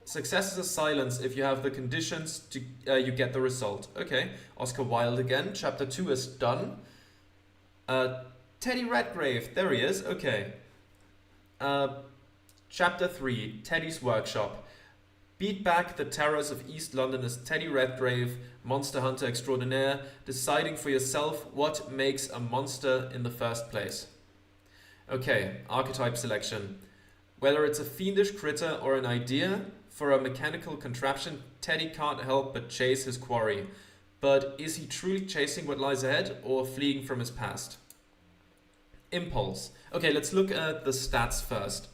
Success is a silence. If you have the conditions to, you get the result. Okay, Oscar Wilde again. Chapter 2 is done. Teddy Redgrave, there he is. Okay. Chapter 3, Teddy's Workshop. Beat back the terrors of East London as Teddy Redgrave, monster hunter extraordinaire, deciding for yourself what makes a monster in the first place. Okay, archetype selection. Whether it's a fiendish critter or an idea, for a mechanical contraption, Teddy can't help but chase his quarry. But is he truly chasing what lies ahead or fleeing from his past? Impulse. Okay, let's look at the stats first.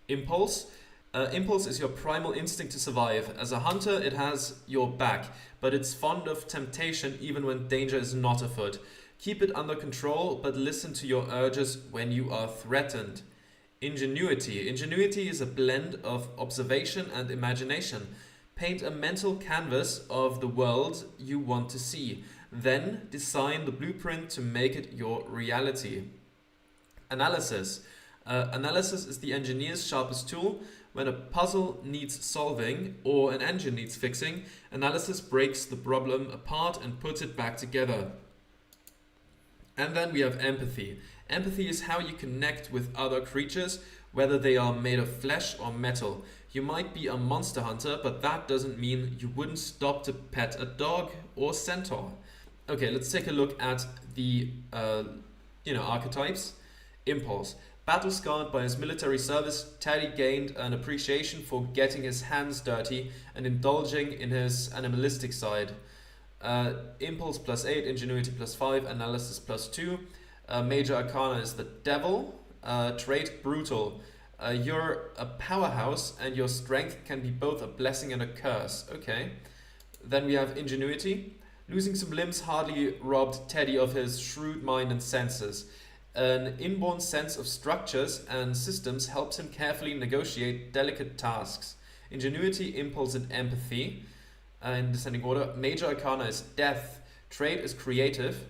Impulse. Impulse is your primal instinct to survive. As a hunter, it has your back, but it's fond of temptation even when danger is not afoot. Keep it under control, but listen to your urges when you are threatened. Ingenuity. Ingenuity is a blend of observation and imagination. Paint a mental canvas of the world you want to see. Then design the blueprint to make it your reality. Analysis. Analysis is the engineer's sharpest tool. When a puzzle needs solving or an engine needs fixing, analysis breaks the problem apart and puts it back together. And then we have empathy. Empathy is how you connect with other creatures, whether they are made of flesh or metal. You might be a monster hunter, but that doesn't mean you wouldn't stop to pet a dog or centaur. Okay, let's take a look at the archetypes. Impulse. Battle scarred by his military service, Teddy gained an appreciation for getting his hands dirty and indulging in his animalistic side. Impulse +8, ingenuity +5, analysis +2. Major arcana is the devil. Trait brutal. You're a powerhouse and your strength can be both a blessing and a curse. Okay. Then we have ingenuity. Losing some limbs hardly robbed Teddy of his shrewd mind and senses. An inborn sense of structures and systems helps him carefully negotiate delicate tasks. Ingenuity, impulse, and empathy. In descending order, major arcana is death. Trait is creative.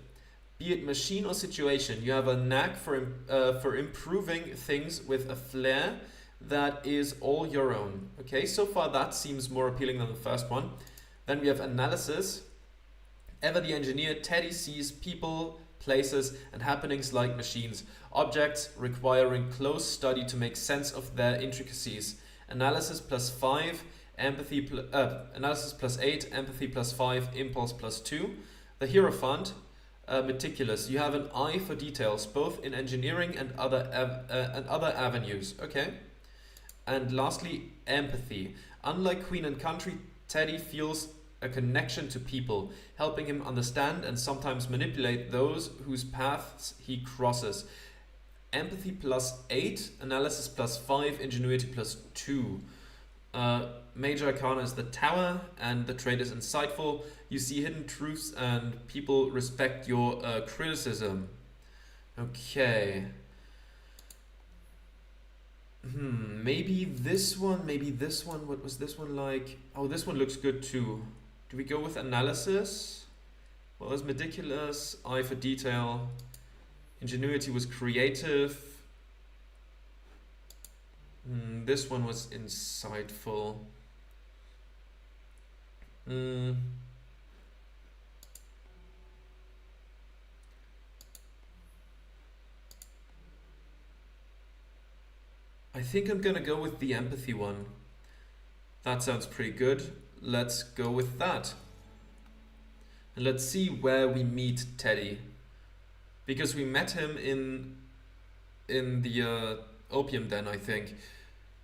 Be it machine or situation, you have a knack for improving things with a flair that is all your own. Okay, so far that seems more appealing than the first one. Then we have analysis. Ever the engineer, Teddy sees people, places, and happenings like machines. Objects requiring close study to make sense of their intricacies. Analysis +5, empathy analysis +8, empathy +5, impulse +2. The Hierophant, meticulous. You have an eye for details, both in engineering and other avenues. Okay. And lastly, empathy. Unlike Queen and Country, Teddy feels a connection to people, helping him understand and sometimes manipulate those whose paths he crosses. Empathy +8, analysis +5, ingenuity +2. Major arcana is the Tower, and the trait is insightful. You see hidden truths and people respect your criticism. Okay. Maybe this one. What was this one like? Oh, this one looks good too. Do we go with analysis? Well, it was meticulous, eye for detail. Ingenuity was creative. This one was insightful. I think I'm gonna go with the empathy one. That sounds pretty good. Let's go with that. And let's see where we meet Teddy. Because we met him in the opium den, I think.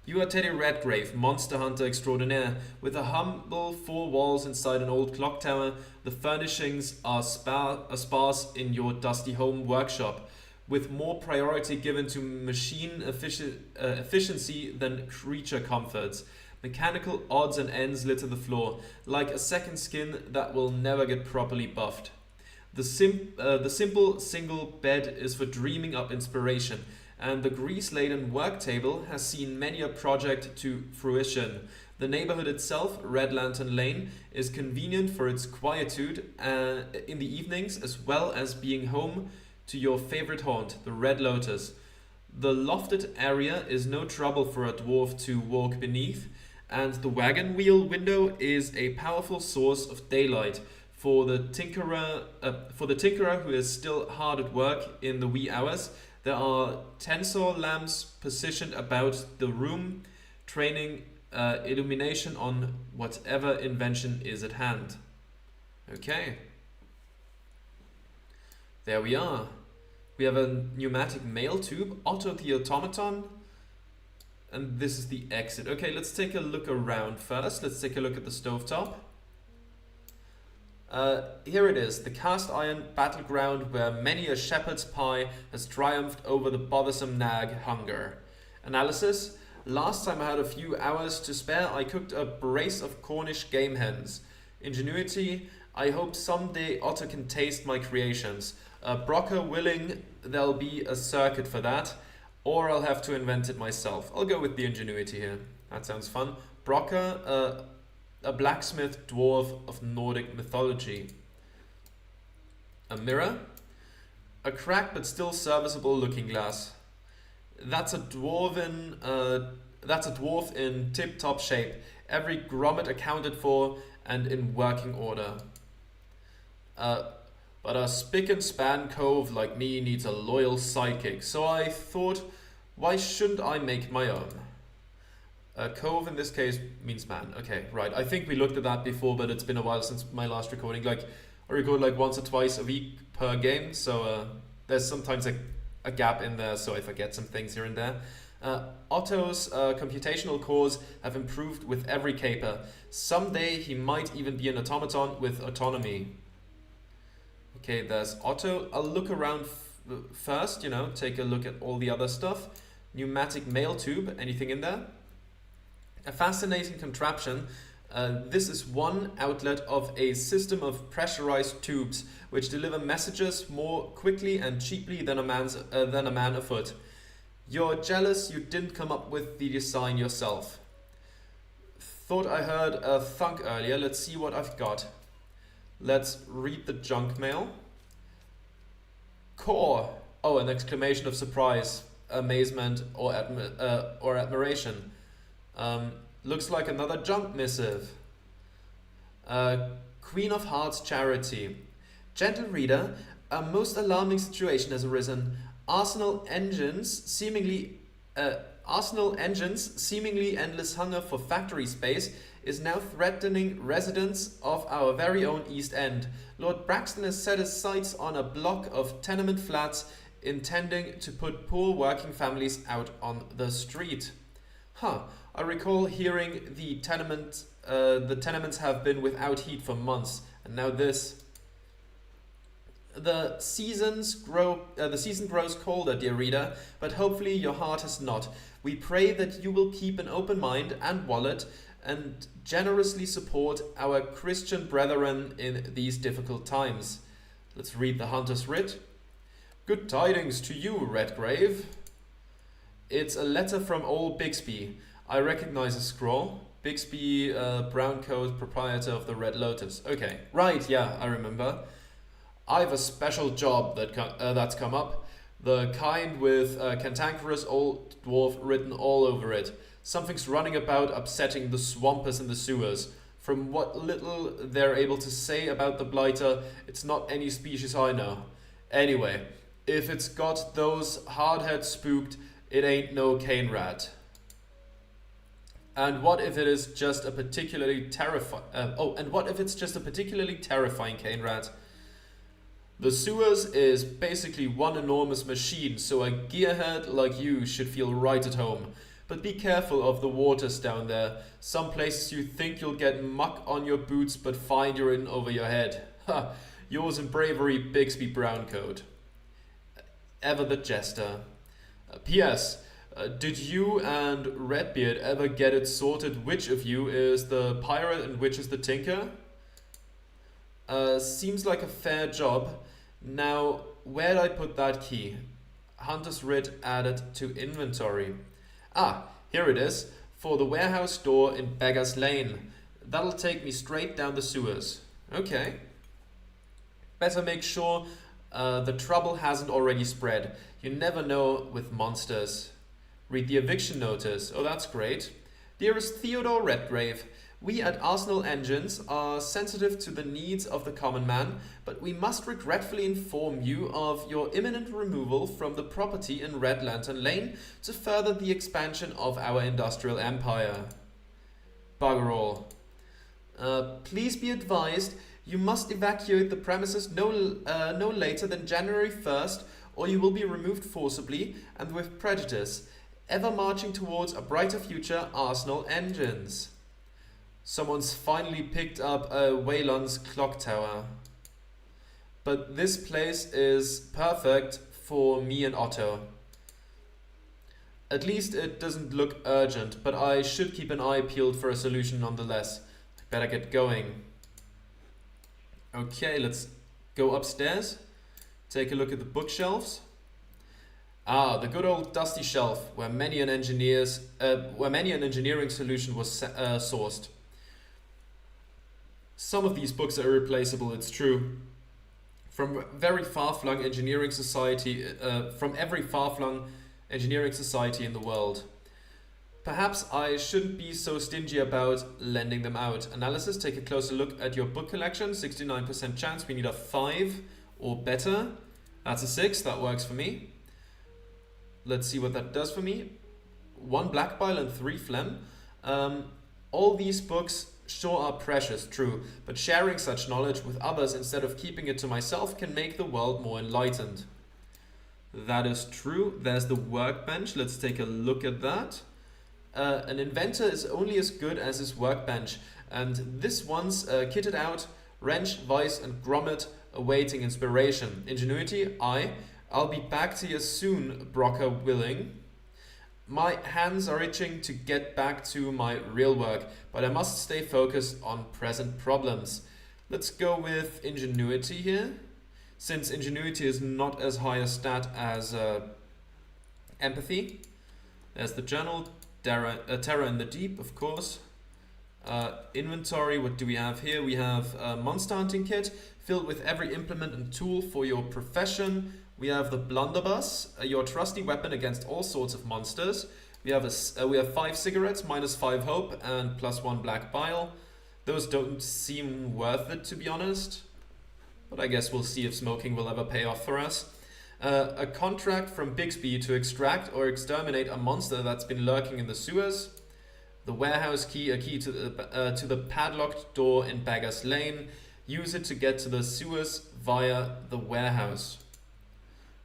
You are Teddy Redgrave, monster hunter extraordinaire. With a humble 4 walls inside an old clock tower, the furnishings are sparse in your dusty home workshop, with more priority given to machine efficiency than creature comforts. Mechanical odds and ends litter the floor, like a second skin that will never get properly buffed. The simple single bed is for dreaming up inspiration, and the grease-laden work table has seen many a project to fruition. The neighborhood itself, Red Lantern Lane, is convenient for its quietude in the evenings, as well as being home to your favorite haunt, the Red Lotus. The lofted area is no trouble for a dwarf to walk beneath, And the wagon wheel window is a powerful source of daylight for the tinkerer who is still hard at work in the wee hours. There are tensor lamps positioned about the room, training illumination on whatever invention is at hand. Okay. There we are. We have a pneumatic mail tube, Otto the automaton, and this is the exit. Okay, let's take a look around first. Let's take a look at the stovetop. Here it is, the cast iron battleground where many a shepherd's pie has triumphed over the bothersome nag hunger. Analysis: last time I had a few hours to spare, I cooked a brace of Cornish game hens. Ingenuity: I hope someday Otto can taste my creations. Brocker willing, there'll be a circuit for that, or I'll have to invent it myself. I'll go with the ingenuity here. That sounds fun. Brocker, a blacksmith dwarf of Nordic mythology. A mirror, a cracked but still serviceable looking glass. That's a dwarf in tip-top shape. Every grommet accounted for and in working order. But a spick and span cove like me needs a loyal sidekick, so I thought, why shouldn't I make my own? Cove in this case means man. Okay, right. I think we looked at that before, but it's been a while since my last recording. Like, I record like once or twice a week per game, so there's sometimes a gap in there, so I forget some things here and there. Otto's computational cores have improved with every caper. Someday he might even be an automaton with autonomy. Okay, there's Otto. I'll look around first, take a look at all the other stuff. Pneumatic mail tube, anything in there? A fascinating contraption. This is one outlet of a system of pressurized tubes which deliver messages more quickly and cheaply than a man afoot. You're jealous you didn't come up with the design yourself. Thought I heard a thunk earlier. Let's see what I've got. Let's read the junk mail. Core. Oh, an exclamation of surprise, amazement, or admiration. Looks like another junk missive. Queen of Hearts charity. Gentle reader, a most alarming situation has arisen. Arsenal engines seemingly endless hunger for factory space is now threatening residents of our very own East End. Lord Braxton has set his sights on a block of tenement flats intending to put poor working families out on the street. I recall hearing the tenements have been without heat for months, and now this. The season grows colder, dear reader, but hopefully your heart has not. We pray that you will keep an open mind and wallet and generously support our Christian brethren in these difficult times. Let's read the Hunter's Writ. Good tidings to you, Redgrave. It's a letter from old Bixby. I recognize a scroll. Bixby, browncoat proprietor of the Red Lotus. Okay, right, yeah, I remember. I've a special job that's come up. The kind with cantankerous old dwarf written all over it. Something's running about upsetting the swampers in the sewers. From what little they're able to say about the blighter, it's not any species I know. Anyway, if it's got those hardheads spooked, it ain't no cane rat. And what if it is just a particularly terrifying cane rat? The sewers is basically one enormous machine, so a gearhead like you should feel right at home. But be careful of the waters down there. Some places you think you'll get muck on your boots, but find you're in over your head. Ha! Yours in bravery, Bixby Browncoat. Ever the Jester. P.S. Did you and Redbeard ever get it sorted which of you is the pirate and which is the tinker? Seems like a fair job. Now, where'd I put that key? Hunter's Writ added to inventory. Ah, here it is, for the warehouse door in Beggar's Lane. That'll take me straight down the sewers. Okay. Better make sure the trouble hasn't already spread. You never know with monsters. Read the eviction notice. Oh, that's great. Dearest Theodore Redgrave, we at Arsenal Engines are sensitive to the needs of the common man, but we must regretfully inform you of your imminent removal from the property in Red Lantern Lane to further the expansion of our industrial empire. Bugger all. Please be advised, you must evacuate the premises no later than January 1st, or you will be removed forcibly and with prejudice, ever marching towards a brighter future, Arsenal Engines. Someone's finally picked up Waylon's clock tower. But this place is perfect for me and Otto. At least it doesn't look urgent, but I should keep an eye peeled for a solution nonetheless. I better get going. Okay, let's go upstairs. Take a look at the bookshelves. Ah, the good old dusty shelf where many an engineering solution was sourced. Some of these books are irreplaceable, it's true. From every far-flung engineering society in the world. Perhaps I shouldn't be so stingy about lending them out. Analysis, take a closer look at your book collection. 69% chance, we need a 5 or better. That's a 6, that works for me. Let's see what that does for me. 1 black bile and 3 phlegm. All these books sure are precious, true, but sharing such knowledge with others instead of keeping it to myself can make the world more enlightened. That is true. There's the workbench. Let's take a look at that. An inventor is only as good as his workbench, and this one's kitted out, wrench, vice, and grommet awaiting inspiration. Ingenuity, I'll be back to you soon, Brocker willing. My hands are itching to get back to my real work, but I must stay focused on present problems. Let's go with ingenuity here, since ingenuity is not as high a stat as empathy. There's the journal, Terror in the Deep, of course. Inventory, what do we have here? We have a monster hunting kit filled with every implement and tool for your profession. We have the blunderbuss, your trusty weapon against all sorts of monsters. We have 5 cigarettes, -5 hope, and +1 black bile. Those don't seem worth it, to be honest. But I guess we'll see if smoking will ever pay off for us. A contract from Bixby to extract or exterminate a monster that's been lurking in the sewers. The warehouse key, a key to the padlocked door in Beggar's Lane. Use it to get to the sewers via the warehouse.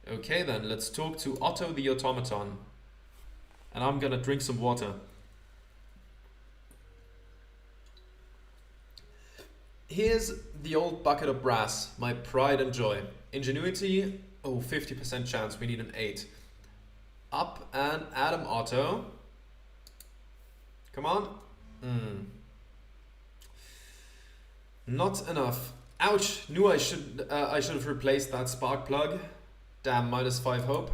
Okay then, let's talk to Otto the Automaton. And I'm gonna drink some water. Here's the old bucket of brass, my pride and joy. Ingenuity, 50% chance, we need an 8. Up and Adam Otto. Come on. Not enough. Ouch, knew I should have replaced that spark plug. Damn, -5 hope.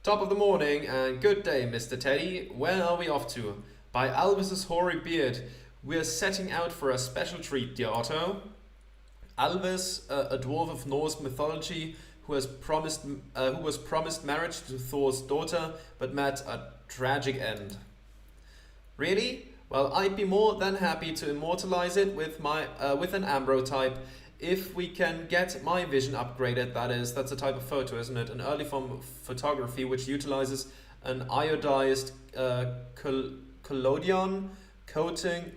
Top of the morning and good day, Mr. Teddy. Where are we off to? By Alvis's hoary beard, we're setting out for a special treat, dear Otto. Alvis, a dwarf of Norse mythology who was promised marriage to Thor's daughter, but met a tragic end. Really? Well, I'd be more than happy to immortalize it with an ambrotype. If we can get my vision upgraded, that's a type of photo, isn't it? An early form of photography which utilizes an iodized collodion coating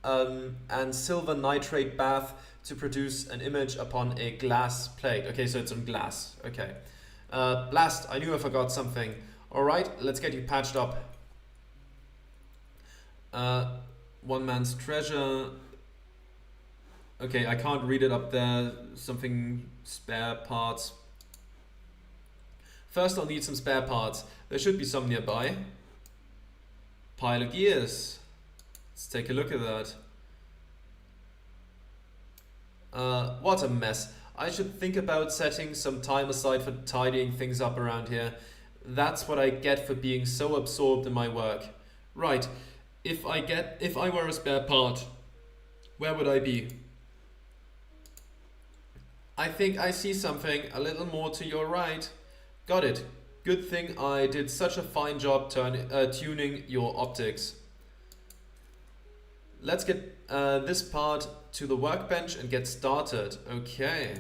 and silver nitrate bath to produce an image upon a glass plate. Okay, so it's on glass. Okay. Blast, I knew I forgot something. Alright, let's get you patched up. One man's treasure. Okay, I can't read it up there. Something, spare parts. First I'll need some spare parts. There should be some nearby. Pile of gears. Let's take a look at that. What a mess. I should think about setting some time aside for tidying things up around here. That's what I get for being so absorbed in my work. Right, if I were a spare part, where would I be? I think I see something a little more to your right. Got it. Good thing I did such a fine job tuning your optics. Let's get this part to the workbench and get started. Okay.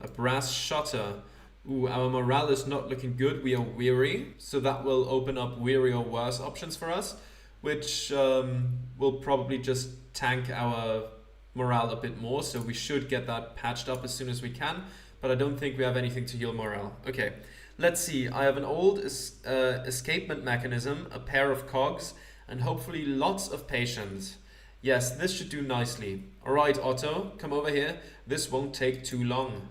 A brass shutter. Ooh, our morale is not looking good. We are weary, so that will open up weary or worse options for us, which will probably just tank our morale a bit more, so we should get that patched up as soon as we can, but I don't think we have anything to heal morale. Okay, let's see. I have an old escapement mechanism, a pair of cogs, and hopefully lots of patience. Yes, this should do nicely. Alright, Otto, come over here. This won't take too long.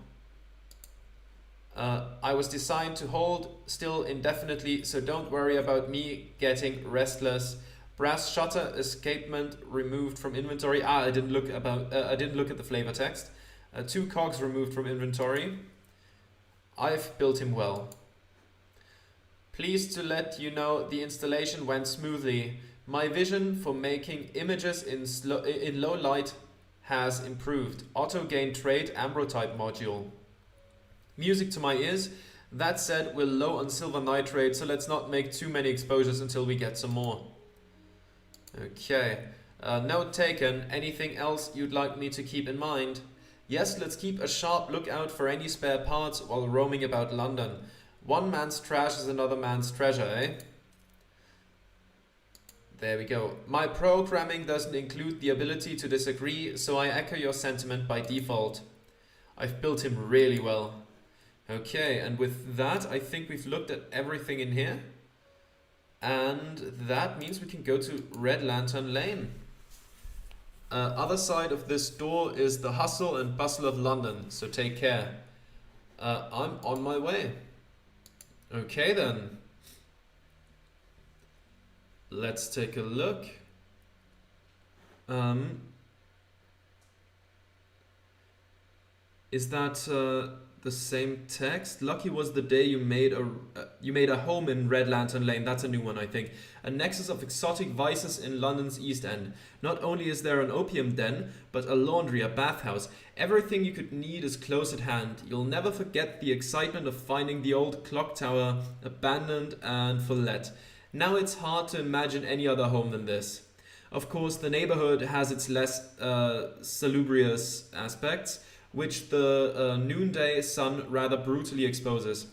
I was designed to hold still indefinitely, so don't worry about me getting restless. Brass shutter escapement removed from inventory. I didn't look at the flavor text. 2 cogs removed from inventory. I've built him well. Pleased to let you know the installation went smoothly. My vision for making images in low light has improved. Auto gain trait ambrotype module. Music to my ears. That said, we're low on silver nitrate, so let's not make too many exposures until we get some more. Okay. Note taken. Anything else you'd like me to keep in mind? Yes, let's keep a sharp lookout for any spare parts while roaming about London. One man's trash is another man's treasure, eh? There we go. My programming doesn't include the ability to disagree, so I echo your sentiment by default. I've built him really well. Okay, and with that, I think we've looked at everything in here. And that means we can go to Red Lantern Lane. Other side of this door is the hustle and bustle of London, so take care. I'm on my way. Okay then. Let's take a look. Is that the same text? Lucky was the day you made a home in Red Lantern Lane. That's a new one, I think. A nexus of exotic vices in London's East End. Not only is there an opium den, but a laundry, a bathhouse. Everything you could need is close at hand. You'll never forget the excitement of finding the old clock tower abandoned and for let. Now it's hard to imagine any other home than this. Of course, the neighborhood has its less salubrious aspects, which the noonday sun rather brutally exposes.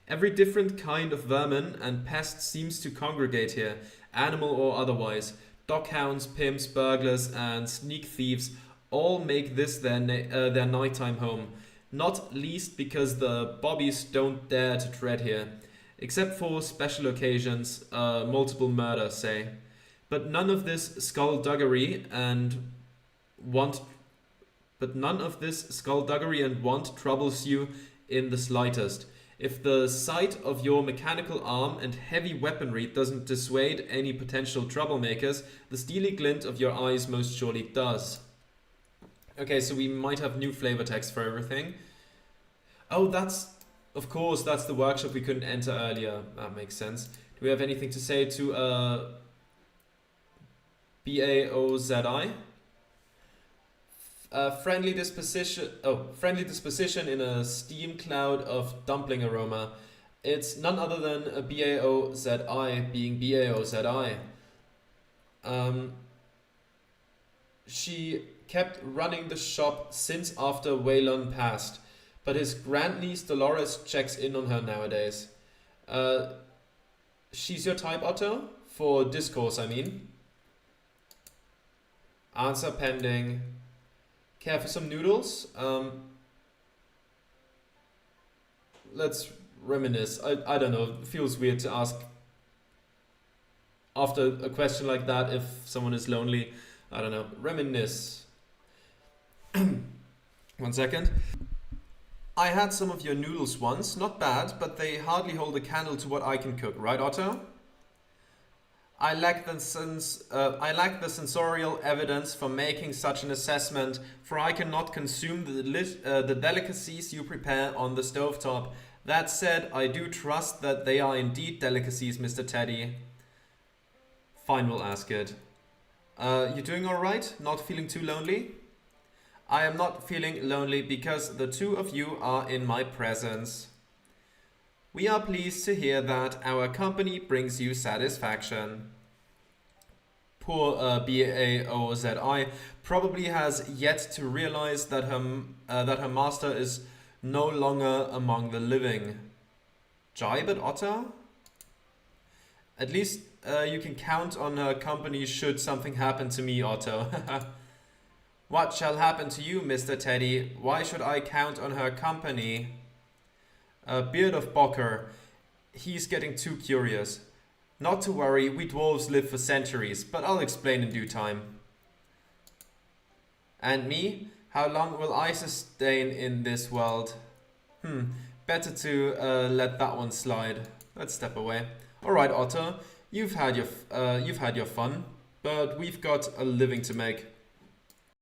Every different kind of vermin and pest seems to congregate here, animal or otherwise. Doghounds, pimps, burglars, and sneak thieves all make this their nighttime home, not least because the bobbies don't dare to tread here. Except for special occasions, multiple murders, say. But none of this skullduggery and want troubles you in the slightest. If the sight of your mechanical arm and heavy weaponry doesn't dissuade any potential troublemakers, the steely glint of your eyes most surely does. Okay, so we might have new flavor text for everything. Oh, of course, that's the workshop we couldn't enter earlier. That makes sense. Do we have anything to say to BAOZI? Friendly disposition in a steam cloud of dumpling aroma. It's none other than a BAOZI being BAOZI. She kept running the shop since after Waylon passed, but his grandniece Dolores checks in on her nowadays. She's your type, Otto? For discourse, I mean. Answer pending. Care for some noodles? Let's reminisce. I don't know. It feels weird to ask after a question like that if someone is lonely. I don't know. Reminisce. 1 second. I had some of your noodles once. Not bad, but they hardly hold a candle to what I can cook. Right, Otto? I lack the sensorial evidence for making such an assessment, for I cannot consume the delicacies you prepare on the stovetop. That said, I do trust that they are indeed delicacies, Mr. Teddy. Fine, we'll ask it. You doing alright? Not feeling too lonely? I am not feeling lonely because the two of you are in my presence. We are pleased to hear that our company brings you satisfaction. Poor Baozi probably has yet to realize that her master is no longer among the living. Jibe at Otter? At least you can count on her company should something happen to me, Otto. What shall happen to you, Mr. Teddy? Why should I count on her company? Beard of Bocker. He's getting too curious. Not to worry, we dwarves live for centuries, but I'll explain in due time. And me? How long will I sustain in this world? Better to let that one slide. Let's step away. Alright, Otto, you've had your fun, but we've got a living to make.